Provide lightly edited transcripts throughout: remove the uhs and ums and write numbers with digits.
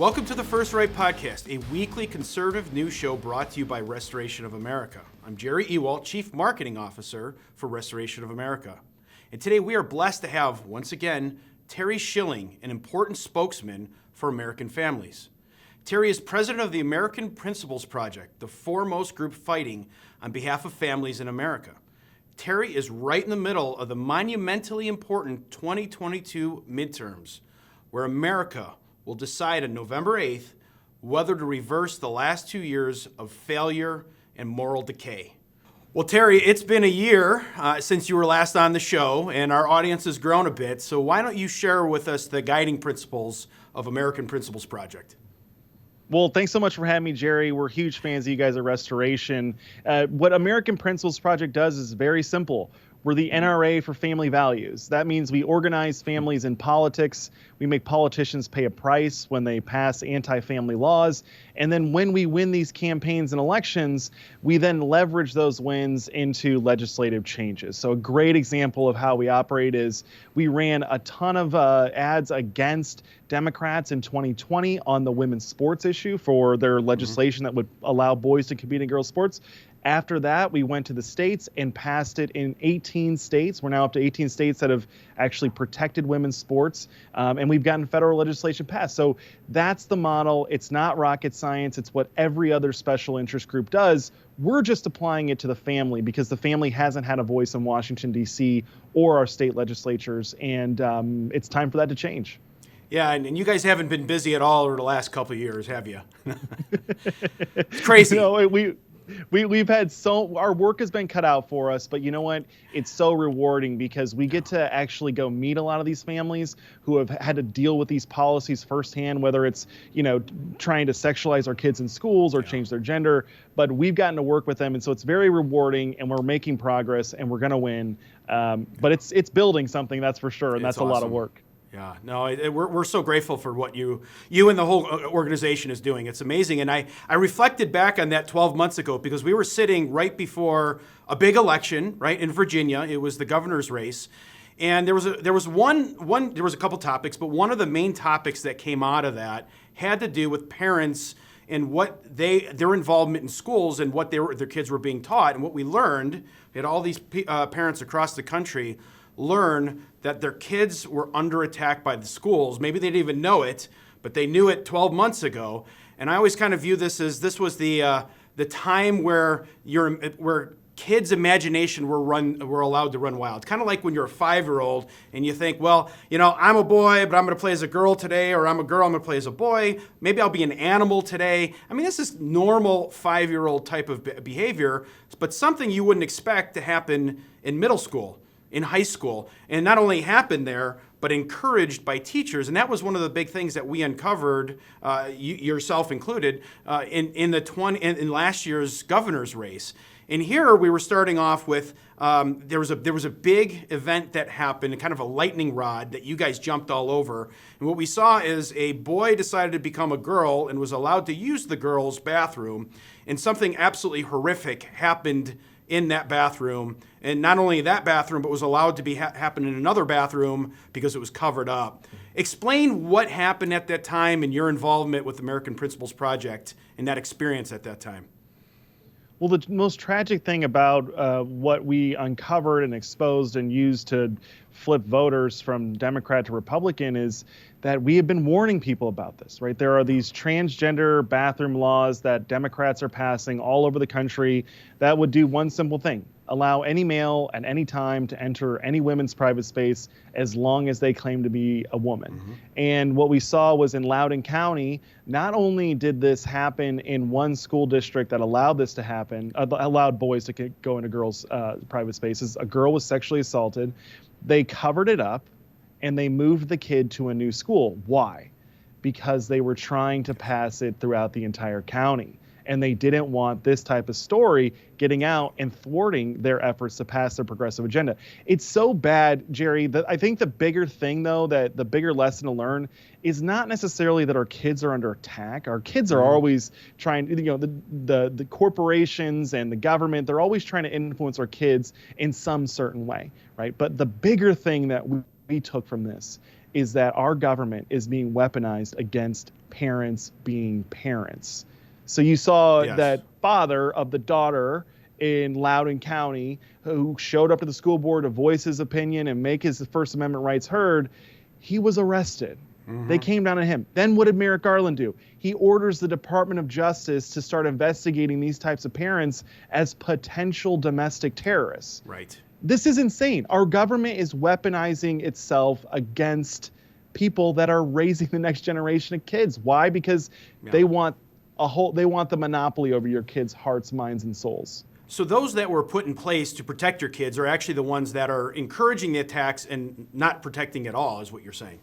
Welcome to the First Right Podcast, a weekly conservative news show brought to you by Restoration of America. I'm Jerry Ewalt, Chief Marketing Officer for Restoration of America. And today we are blessed to have, once again, Terry Schilling, an important spokesman for American families. Terry is president of the American Principles Project, the foremost group fighting on behalf of families in America. Terry is right in the middle of the monumentally important 2022 midterms, where America will decide on November 8th whether to reverse the last 2 years of failure and moral decay. Well, Terry, it's been a year since you were last on the show, and our audience has grown a bit, so why don't you share with us the guiding principles of American Principles Project? Well, thanks so much for having me, Jerry. We're huge fans of you guys at Restoration. What American Principles Project does is very simple. We're the NRA for family values. That means we organize families in politics. We make politicians pay a price when they pass anti-family laws. And then when we win these campaigns and elections, we then leverage those wins into legislative changes. So a great example of how we operate is we ran a ton of ads against Democrats in 2020 on the women's sports issue for their legislation that would allow boys to compete in girls' sports. After that, we went to the states and passed it in 18 states. We're now up to 18 states that have actually protected women's sports, and we've gotten federal legislation passed. So that's the model. It's not rocket science. It's what every other special interest group does. We're just applying it to the family because the family hasn't had a voice in Washington, D.C. or our state legislatures, and it's time for that to change. Yeah, and you guys haven't been busy at all over the last couple of years, have you? It's crazy. We've had our work has been cut out for us, but you know what? It's so rewarding because we get to actually go meet a lot of these families who have had to deal with these policies firsthand, whether it's, trying to sexualize our kids in schools or change their gender, but we've gotten to work with them. And so it's very rewarding and we're making progress and we're going to win. But it's building something, that's for sure. And that's awesome. A lot of work. Yeah, no, we're so grateful for what you and the whole organization is doing. It's amazing. And I reflected back on that 12 months ago because we were sitting right before a big election, right, in Virginia. It was the governor's race. And there was a couple topics, but one of the main topics that came out of that had to do with parents and what their involvement in schools and what their kids were being taught. And what we learned, we had all these parents across the country learn that their kids were under attack by the schools. Maybe they didn't even know it, but they knew it 12 months ago. And I always kind of view this as this was the time where kids' imagination were allowed to run wild. It's kind of like when you're a 5-year-old and you think, well, I'm a boy, but I'm going to play as a girl today, or I'm a girl, I'm going to play as a boy. Maybe I'll be an animal today. I mean, this is normal 5-year-old type of behavior, but something you wouldn't expect to happen in middle school, in high school, and not only happened there, but encouraged by teachers. And that was one of the big things that we uncovered, yourself included, in last year's governor's race. And here we were starting off with there was a big event that happened, kind of a lightning rod that you guys jumped all over. And what we saw is a boy decided to become a girl and was allowed to use the girls' bathroom, and something absolutely horrific happened in that bathroom, and not only that bathroom, but was allowed to be happen in another bathroom because it was covered up. Explain what happened at that time and your involvement with American Principles Project and that experience at that time. Well, the most tragic thing about what we uncovered and exposed and used to flip voters from Democrat to Republican is that we have been warning people about this, right? There are these transgender bathroom laws that Democrats are passing all over the country that would do one simple thing: allow any male at any time to enter any women's private space as long as they claim to be a woman. Mm-hmm. And what we saw was in Loudoun County, not only did this happen in one school district that allowed this to happen, allowed boys to go into girls' private spaces, a girl was sexually assaulted. They covered it up and they moved the kid to a new school. Why? Because they were trying to pass it throughout the entire county. And they didn't want this type of story getting out and thwarting their efforts to pass their progressive agenda. It's so bad, Jerry, that I think the bigger thing, though, that the bigger lesson to learn is not necessarily that our kids are under attack. Our kids are always trying, the corporations and the government, they're always trying to influence our kids in some certain way, right? But the bigger thing that we took from this is that our government is being weaponized against parents being parents. So you saw that father of the daughter in Loudoun County who showed up to the school board to voice his opinion and make his First Amendment rights heard. He was arrested. They came down on him. Then what did Merrick Garland do? He orders the Department of Justice to start investigating these types of parents as potential domestic terrorists. Right. This is insane. Our government is weaponizing itself against people that are raising the next generation of kids. Why? Because they want the monopoly over your kids' hearts, minds, and souls. So those that were put in place to protect your kids are actually the ones that are encouraging the attacks and not protecting at all, is what you're saying.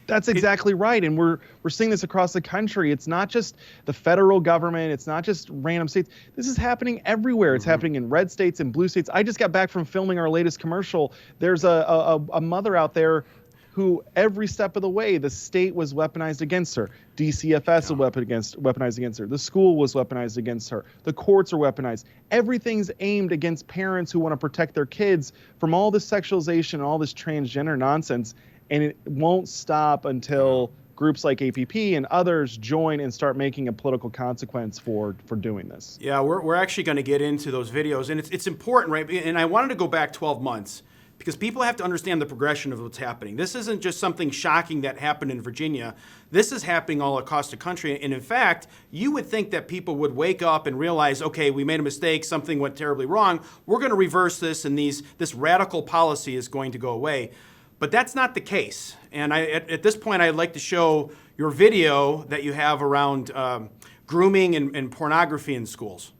That's exactly right. And we're seeing this across the country. It's not just the federal government. It's not just random states. This is happening everywhere. It's happening in red states and blue states. I just got back from filming our latest commercial. There's a mother out there who every step of the way, the state was weaponized against her. DCFS was weaponized against her. The school was weaponized against her. The courts are weaponized. Everything's aimed against parents who want to protect their kids from all this sexualization and all this transgender nonsense. And it won't stop until groups like APP and others join and start making a political consequence for doing this. Yeah, we're actually going to get into those videos. And it's important, right? And I wanted to go back 12 months because people have to understand the progression of what's happening. This isn't just something shocking that happened in Virginia. This is happening all across the country. And in fact, you would think that people would wake up and realize, okay, we made a mistake, something went terribly wrong. We're going to reverse this, and this radical policy is going to go away. But that's not the case. And at this point, I'd like to show your video that you have around grooming and pornography in schools.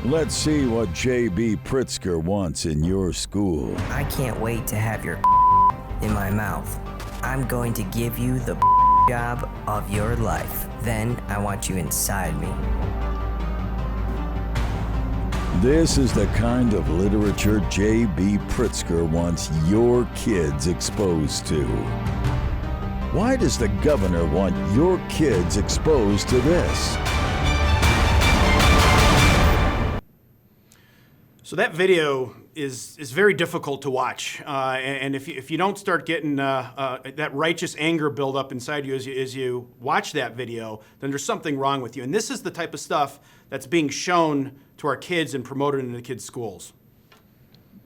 Let's see what J.B. Pritzker wants in your school. I can't wait to have your in my mouth. I'm going to give you the job of your life. Then I want you inside me. This is the kind of literature J.B. Pritzker wants your kids exposed to. Why does the governor want your kids exposed to this? So that video is very difficult to watch, and if you don't start getting that righteous anger build up inside you as you watch that video, then there's something wrong with you. And this is the type of stuff that's being shown to our kids and promoted in the kids' schools.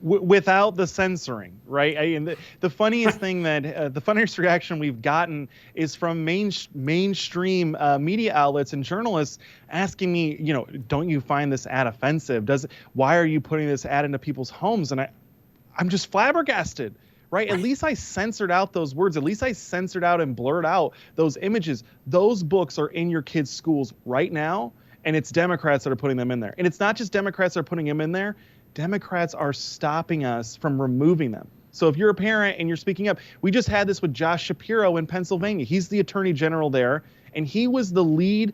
Without the censoring, right? And the funniest thing the funniest reaction we've gotten is from mainstream media outlets and journalists asking me, don't you find this ad offensive? Why are you putting this ad into people's homes? And I'm just flabbergasted, right? At least I censored out those words. At least I censored out and blurred out those images. Those books are in your kids' schools right now, and it's Democrats that are putting them in there. And it's not just Democrats that are putting them in there. Democrats are stopping us from removing them. So if you're a parent and you're speaking up, we just had this with Josh Shapiro in Pennsylvania. He's the attorney general there, and he was the lead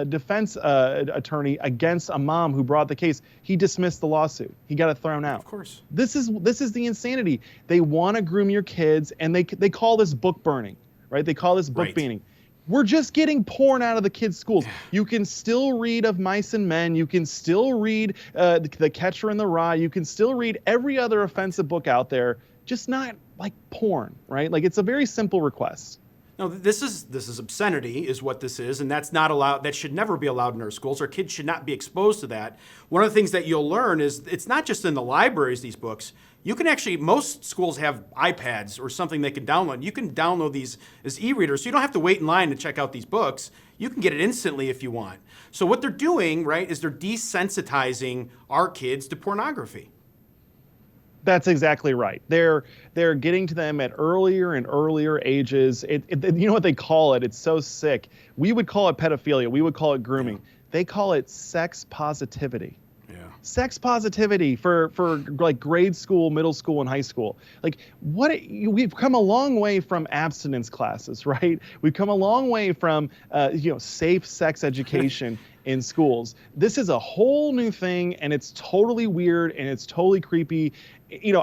defense attorney against a mom who brought the case. He dismissed the lawsuit. He got it thrown out. Of course. This is the insanity. They want to groom your kids, and they call this book burning, right? They call this book banning. We're just getting porn out of the kids' schools. You can still read Of Mice and Men. You can still read The Catcher in the Rye. You can still read every other offensive book out there, just not like porn, right? Like, it's a very simple request. No, this is obscenity, is what this is, and that's not allowed. That should never be allowed in our schools. Our kids should not be exposed to that. One of the things that you'll learn is it's not just in the libraries, these books. You can actually, most schools have iPads or something they can download. You can download these as e-readers, so you don't have to wait in line to check out these books. You can get it instantly if you want. So what they're doing, right, is they're desensitizing our kids to pornography. That's exactly right. They're getting to them at earlier and earlier ages. You know what they call it? It's so sick. We would call it pedophilia. We would call it grooming. Yeah. They call it sex positivity. Yeah. Sex positivity for like grade school, middle school, and high school. Like, we've come a long way from abstinence classes, right? We've come a long way from safe sex education in schools. This is a whole new thing, and it's totally weird, and it's totally creepy.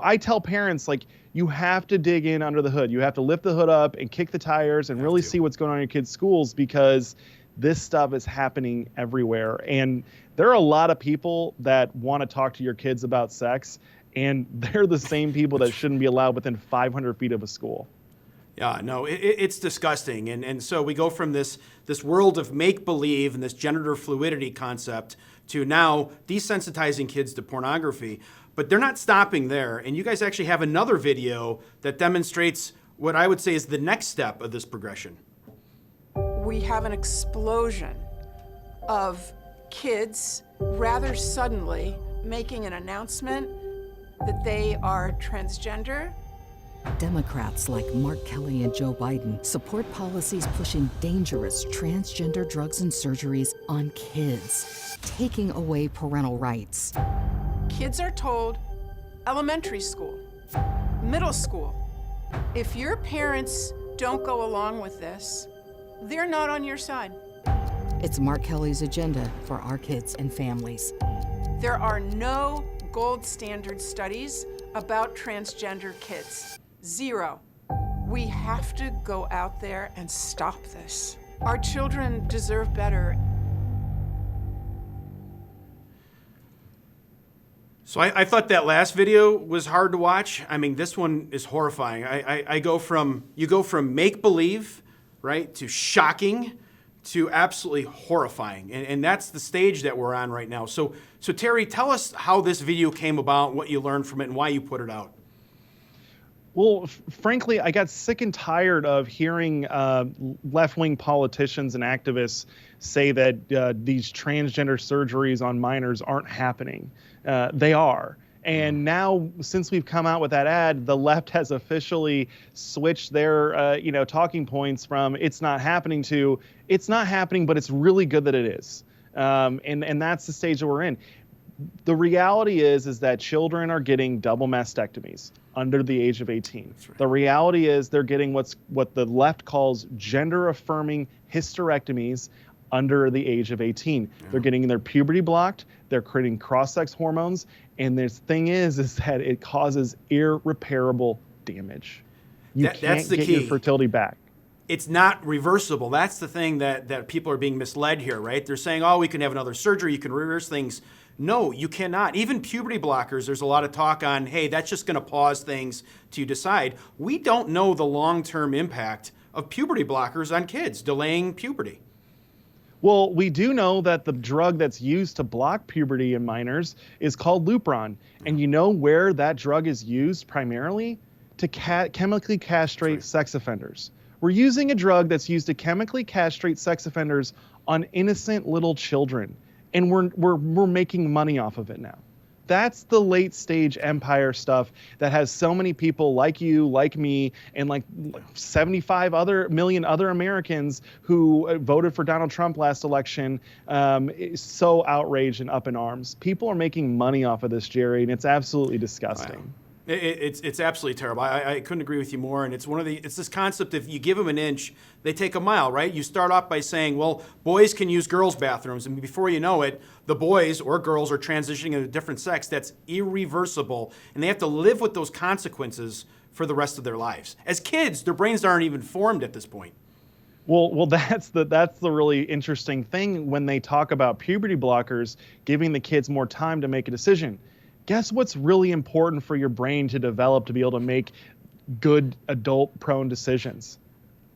I tell parents, like, you have to dig in under the hood. You have to lift the hood up and kick the tires and really see what's going on in your kids' schools, because this stuff is happening everywhere. And there are a lot of people that want to talk to your kids about sex, and they're the same people that shouldn't be allowed within 500 feet of a school. Yeah, no, it's disgusting. And so we go from this world of make-believe and this gender fluidity concept to now desensitizing kids to pornography. But they're not stopping there. And you guys actually have another video that demonstrates what I would say is the next step of this progression. We have an explosion of kids rather suddenly making an announcement that they are transgender. Democrats like Mark Kelly and Joe Biden support policies pushing dangerous transgender drugs and surgeries on kids, taking away parental rights. Kids are told, elementary school, middle school, if your parents don't go along with this, they're not on your side. It's Mark Kelly's agenda for our kids and families. There are no gold standard studies about transgender kids. Zero. We have to go out there and stop this. Our children deserve better. So I thought that last video was hard to watch. I mean, this one is horrifying. You go from make-believe, right, to shocking, to absolutely horrifying. And that's the stage that we're on right now. So Terry, tell us how this video came about, what you learned from it, and why you put it out. Well, frankly, I got sick and tired of hearing left-wing politicians and activists say that these transgender surgeries on minors aren't happening. They are. And now, since we've come out with that ad, the left has officially switched their, talking points from "it's not happening" to "it's not happening, but it's really good that it is." And that's the stage that we're in. The reality is that children are getting double mastectomies under the age of 18. Right. The reality is they're getting what the left calls gender-affirming hysterectomies under the age of 18. Yeah. They're getting their puberty blocked. They're creating cross-sex hormones. And the thing is that it causes irreparable damage. You can't get your fertility back. It's not reversible. That's the thing that people are being misled here, right? They're saying, oh, we can have another surgery, you can reverse things. No, you cannot. Even puberty blockers, there's a lot of talk on, hey, that's just going to pause things till you decide. We don't know the long-term impact of puberty blockers on kids, delaying puberty. Well, we do know that the drug that's used to block puberty in minors is called Lupron. And you know where that drug is used primarily? To chemically castrate sex offenders. We're using a drug that's used to chemically castrate sex offenders on innocent little children. And we're making money off of it now. That's the late stage empire stuff that has so many people like you, like me, and like 75 million other Americans who voted for Donald Trump last election so outraged and up in arms. People are making money off of this, Jerry, and it's absolutely disgusting. Wow. It's absolutely terrible. I couldn't agree with you more. And it's this concept, if you give them an inch, they take a mile, right? You start off by saying, well, boys can use girls' bathrooms. And before you know it, the boys or girls are transitioning into a different sex. That's irreversible. And they have to live with those consequences for the rest of their lives. As kids, their brains aren't even formed at this point. Well, that's the really interesting thing when they talk about puberty blockers, giving the kids more time to make a decision. Guess what's really important for your brain to develop to be able to make good adult-prone decisions?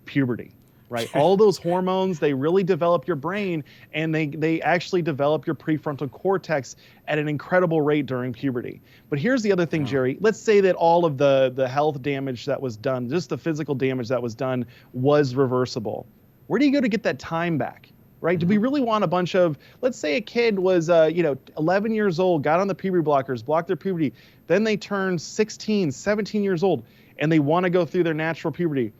Puberty, right? All those hormones, they really develop your brain, and they actually develop your prefrontal cortex at an incredible rate during puberty. But here's the other thing, Jerry. Let's say that all of the health damage that was done, just the physical damage that was done, was reversible. Where do you go to get that time back? Right? Do we really want a bunch of, let's say a kid was, 11 years old, got on the puberty blockers, blocked their puberty, then they turn 16, 17 years old, and they want to go through their natural puberty.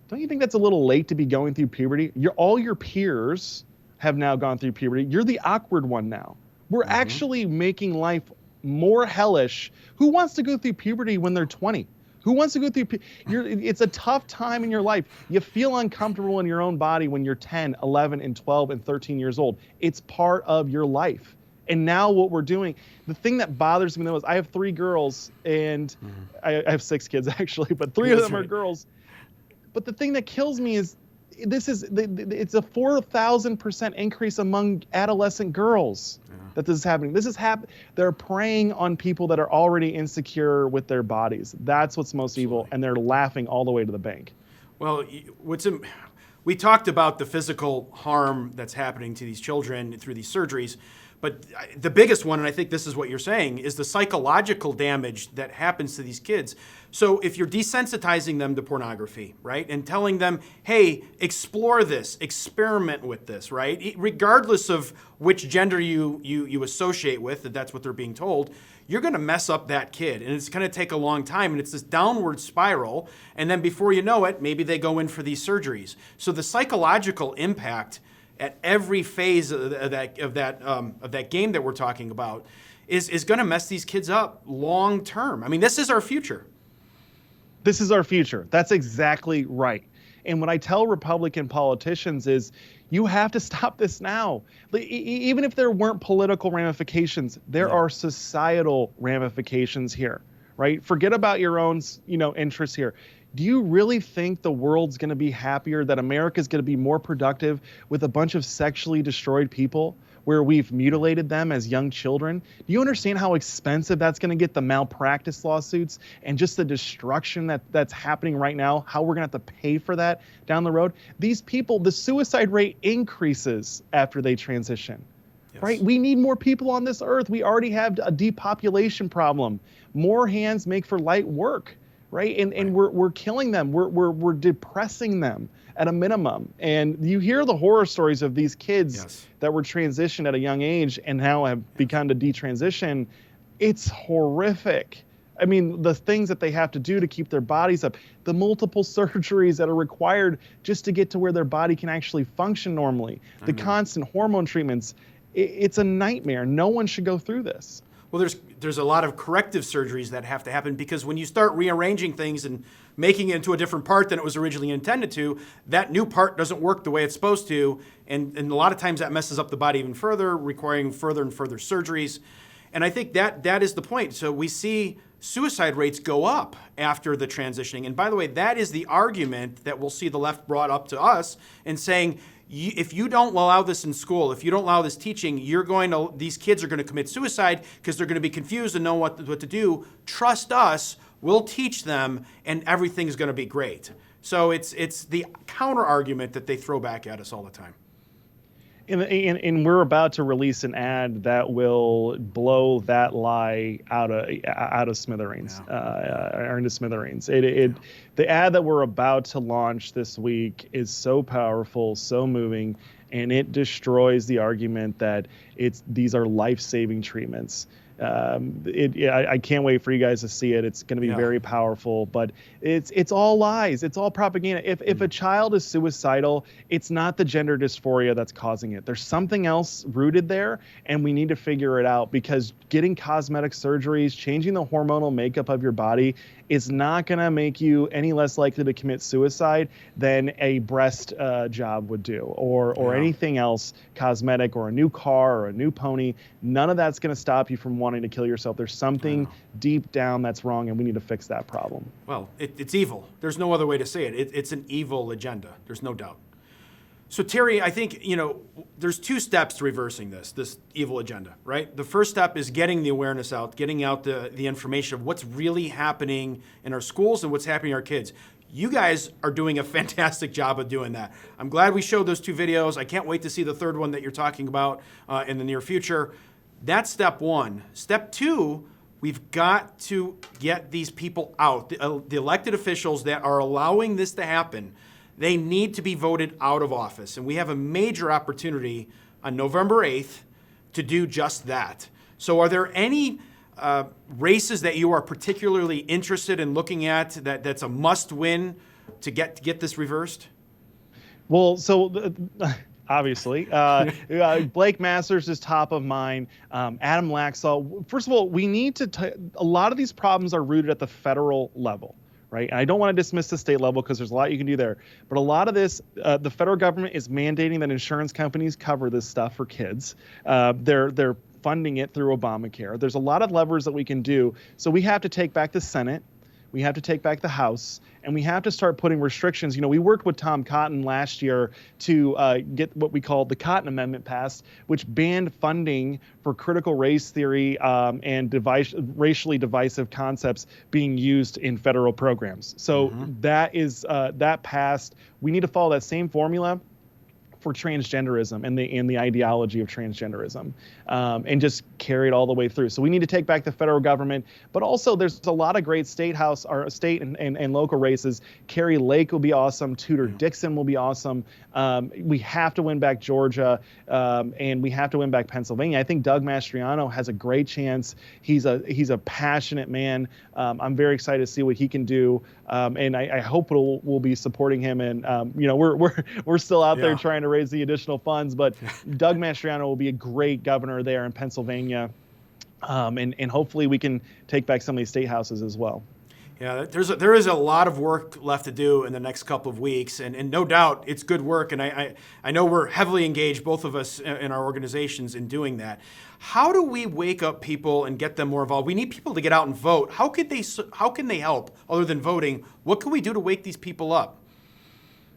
Don't you think that's a little late to be going through puberty? All your peers have now gone through puberty. You're the awkward one now. We're actually making life more hellish. Who wants to go through puberty when they're 20? Who wants to go through? It's a tough time in your life. You feel uncomfortable in your own body when you're 10, 11, and 12, and 13 years old. It's part of your life. And now what we're doing, the thing that bothers me the most, I have 3 girls, and I have 6 kids actually, but 3 of them are girls. But the thing that kills me is it's a 4,000% increase among adolescent girls. Yeah. that this is happening. They're preying on people that are already insecure with their bodies. That's what's most evil, and they're laughing all the way to the bank. Well, we talked about the physical harm that's happening to these children through these surgeries, but the biggest one, and I think this is what you're saying, is the psychological damage that happens to these kids. So if you're desensitizing them to pornography, right, and telling them, hey, explore this, experiment with this, right, regardless of which gender you associate with, that's what they're being told, you're going to mess up that kid, and it's going to take a long time, and it's this downward spiral, and then before you know it, maybe they go in for these surgeries. So the psychological impact at every phase of that game that we're talking about is going to mess these kids up long term. I mean, this is our future. This is our future. That's exactly right. And what I tell Republican politicians is, you have to stop this now. Even if there weren't political ramifications, there are societal ramifications here, right? Forget about your own, interests here. Do you really think the world's going to be happier, that America's going to be more productive with a bunch of sexually destroyed people where we've mutilated them as young children? Do you understand how expensive that's going to get, the malpractice lawsuits and just the destruction that's happening right now, how we're going to have to pay for that down the road? These people, the suicide rate increases after they transition. Yes. Right? We need more people on this earth. We already have a depopulation problem. More hands make for light work. Right? And we're killing them. We're depressing them at a minimum. And you hear the horror stories of these kids that were transitioned at a young age and now have begun to detransition. It's horrific. I mean, the things that they have to do to keep their bodies up, the multiple surgeries that are required just to get to where their body can actually function normally, the constant hormone treatments. It's a nightmare. No one should go through this. Well, there's a lot of corrective surgeries that have to happen, because when you start rearranging things and making it into a different part than it was originally intended to, that new part doesn't work the way it's supposed to, and a lot of times that messes up the body even further, requiring further and further surgeries. And I think that is the point. So we see suicide rates go up after the transitioning. And by the way, that is the argument that we'll see the left brought up to us and saying, if you don't allow this in school, if you don't allow this teaching, these kids are going to commit suicide because they're going to be confused and know what to do. Trust us, we'll teach them, and everything's going to be great. So it's the counter argument that they throw back at us all the time. And we're about to release an ad that will blow that lie out of smithereens, or into smithereens. The ad that we're about to launch this week is so powerful, so moving, and it destroys the argument that these are life-saving treatments. I can't wait for you guys to see it. It's going to be very powerful, but it's all lies. It's all propaganda. If a child is suicidal, it's not the gender dysphoria that's causing it. There's something else rooted there, and we need to figure it out, because getting cosmetic surgeries, changing the hormonal makeup of your body, is not going to make you any less likely to commit suicide than a breast job would do, or anything else cosmetic, or a new car or a new pony. None of that's going to stop you from wanting to kill yourself. There's something deep down that's wrong, and we need to fix that problem. Well, it's evil. There's no other way to say it. It's an evil agenda. There's no doubt. So Terry, I think, there's two steps to reversing this evil agenda, right? The first step is getting the awareness out, getting out the information of what's really happening in our schools and what's happening to our kids. You guys are doing a fantastic job of doing that. I'm glad we showed those two videos. I can't wait to see the third one that you're talking about in the near future. That's step one. Step two, we've got to get these people out. The elected officials that are allowing this to happen, they need to be voted out of office. And we have a major opportunity on November 8th to do just that. So are there any races that you are particularly interested in looking at that's a must-win to get this reversed? Well, so obviously, Blake Masters is top of mind. Adam Laxalt. First of all, we need to. A lot of these problems are rooted at the federal level, right? And I don't want to dismiss the state level, because there's a lot you can do there. But a lot of this, the federal government is mandating that insurance companies cover this stuff for kids. They're funding it through Obamacare. There's a lot of levers that we can do. So we have to take back the Senate. we have to take back the House, and we have to start putting restrictions. We worked with Tom Cotton last year to get what we call the Cotton Amendment passed, which banned funding for critical race theory and racially divisive concepts being used in federal programs. So that passed. We need to follow that same formula for transgenderism and the ideology of transgenderism, and just carry it all the way through. So we need to take back the federal government, but also there's a lot of great state and local races. Carrie Lake will be awesome. Tudor Dixon will be awesome. We have to win back Georgia, and we have to win back Pennsylvania. I think Doug Mastriano has a great chance. He's a passionate man. I'm very excited to see what he can do, and I hope we'll be supporting him. And we're still out there trying to raise the additional funds, but Doug Mastriano will be a great governor there in Pennsylvania, and hopefully we can take back some of these state houses as well. Yeah, there is a lot of work left to do in the next couple of weeks, and no doubt it's good work, and I know we're heavily engaged, both of us in our organizations, in doing that. How do we wake up people and get them more involved? We need people to get out and vote. How can they help other than voting? What can we do to wake these people up?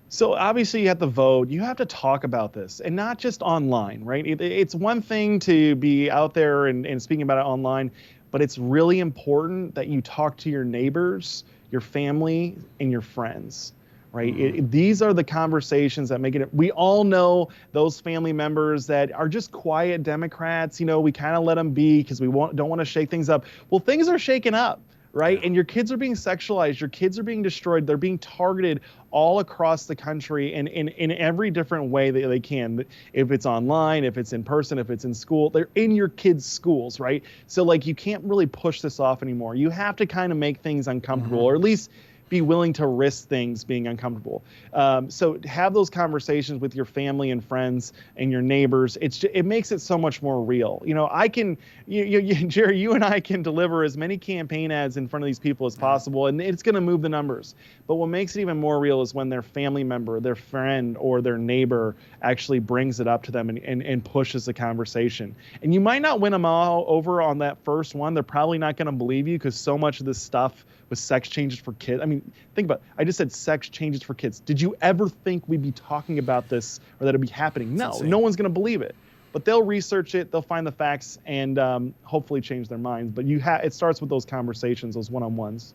So obviously you have to vote. You have to talk about this, and not just online, right? It's one thing to be out there and speaking about it online, but it's really important that you talk to your neighbors, your family, and your friends, right? These are the conversations that make it. We all know those family members that are just quiet Democrats. We kind of let them be because we don't want to shake things up. Well, things are shaking up. Right? And your kids are being sexualized. Your kids are being destroyed. They're being targeted all across the country and in every different way that they can. If it's online, if it's in person, if it's in school, they're in your kids' schools, right? So you can't really push this off anymore. You have to kind of make things uncomfortable, or at least be willing to risk things being uncomfortable. So have those conversations with your family and friends and your neighbors. It makes it so much more real. Jerry, you and I can deliver as many campaign ads in front of these people as possible, and it's going to move the numbers. But what makes it even more real is when their family member, their friend, or their neighbor actually brings it up to them and pushes the conversation. And you might not win them all over on that first one. They're probably not going to believe you because so much of this stuff with sex changes for kids. I mean, think about it. I just said sex changes for kids. Did you ever think we'd be talking about this or that it'd be happening? No, no one's going to believe it. But they'll research it, they'll find the facts, and hopefully change their minds. But it starts with those conversations, those one-on-ones.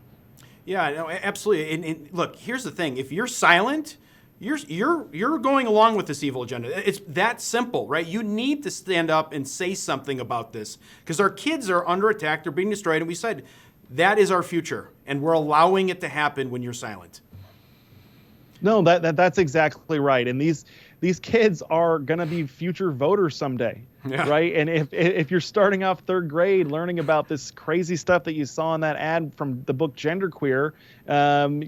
Yeah, no, absolutely. And look, here's the thing: if you're silent, you're going along with this evil agenda. It's that simple, right? You need to stand up and say something about this because our kids are under attack; they're being destroyed, and we said that is our future, and we're allowing it to happen when you're silent. No, that's exactly right. And these kids are going to be future voters someday, right? And if you're starting off third grade learning about this crazy stuff that you saw in that ad from the book Genderqueer,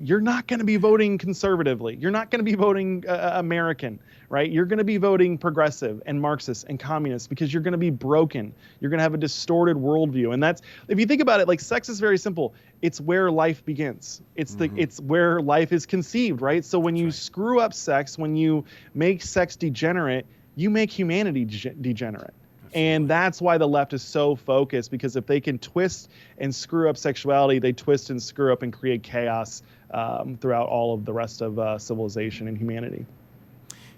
you're not going to be voting conservatively. You're not going to be voting American, right? You're going to be voting progressive and Marxist and communist because you're going to be broken. You're going to have a distorted worldview. And that's, if you think about it, sex is very simple. It's where life begins. It's where life is conceived, right? So when you screw up sex, when you make sex degenerate, you make humanity degenerate. And that's why the left is so focused, because if they can twist and screw up sexuality, they twist and screw up and create chaos throughout all of the rest of civilization and humanity.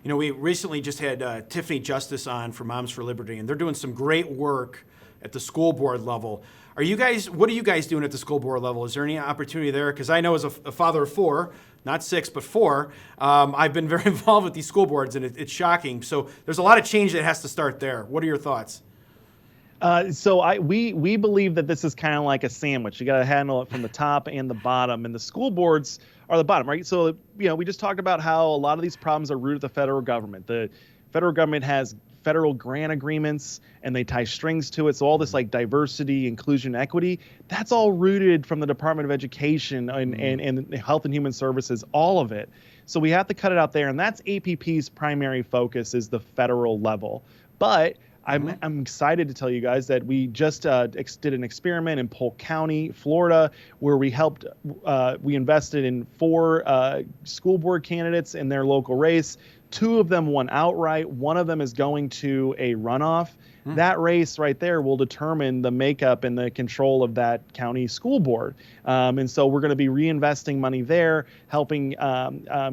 We recently just had Tiffany Justice on for Moms for Liberty, and they're doing some great work at the school board level. What are you guys doing at the school board level? Is there any opportunity there? Because I know as a father of 4, not 6, but 4, I've been very involved with these school boards, and it's shocking. So there's a lot of change that has to start there. What are your thoughts? We believe that this is kind of like a sandwich. You got to handle it from the top and the bottom, and the school boards are the bottom, right? So, we just talked about how a lot of these problems are rooted at the federal government. The federal government has federal grant agreements and they tie strings to it. So all this diversity, inclusion, equity, that's all rooted from the Department of Education and Health and Human Services, all of it. So we have to cut it out there. And that's APP's primary focus, is the federal level. But I'm excited to tell you guys that we just did an experiment in Polk County, Florida, where we invested in 4 school board candidates in their local race 2 of them won outright. 1 of them is going to a runoff. That race right there will determine the makeup and the control of that county school board. And so we're going to be reinvesting money there, helping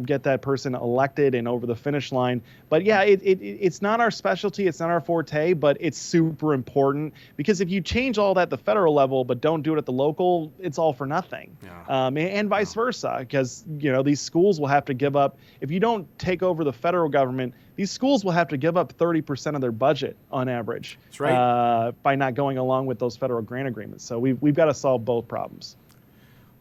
get that person elected and over the finish line. But yeah, it's not our specialty. It's not our forte, but it's super important because if you change all that at the federal level, but don't do it at the local, it's all for nothing. Yeah. And vice versa, because these schools will have to give up, if you don't take over the federal government, these schools will have to give up 30% of their budget on average. That's right. By not going along with those federal grant agreements. So we've got to solve both problems.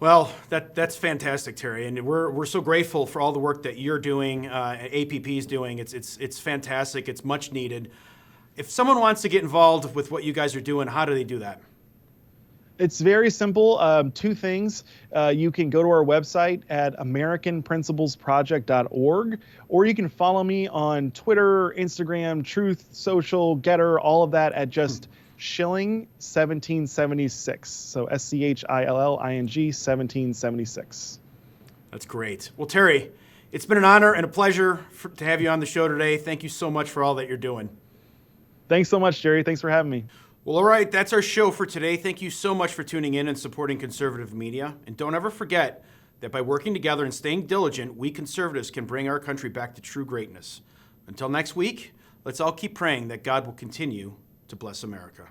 Well, that's fantastic, Terry, and we're so grateful for all the work that you're doing, APP is doing. It's fantastic. It's much needed. If someone wants to get involved with what you guys are doing, how do they do that? It's very simple. 2 things. You can go to our website at AmericanPrinciplesProject.org, or you can follow me on Twitter, Instagram, Truth Social, Getter, all of that at just Schilling 1776. So SCHILLING 1776. That's great. Well, Terry, it's been an honor and a pleasure to have you on the show today. Thank you so much for all that you're doing. Thanks so much, Jerry. Thanks for having me. Well, all right, that's our show for today. Thank you so much for tuning in and supporting conservative media. And don't ever forget that by working together and staying diligent, we conservatives can bring our country back to true greatness. Until next week, let's all keep praying that God will continue to bless America.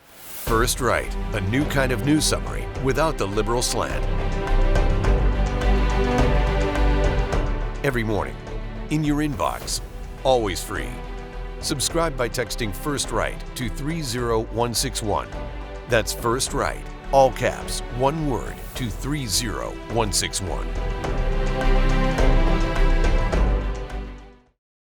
First Right, a new kind of news summary without the liberal slant. Every morning, in your inbox, always free. Subscribe by texting First Right to 30161. That's First Right, all caps, one word, to 30161.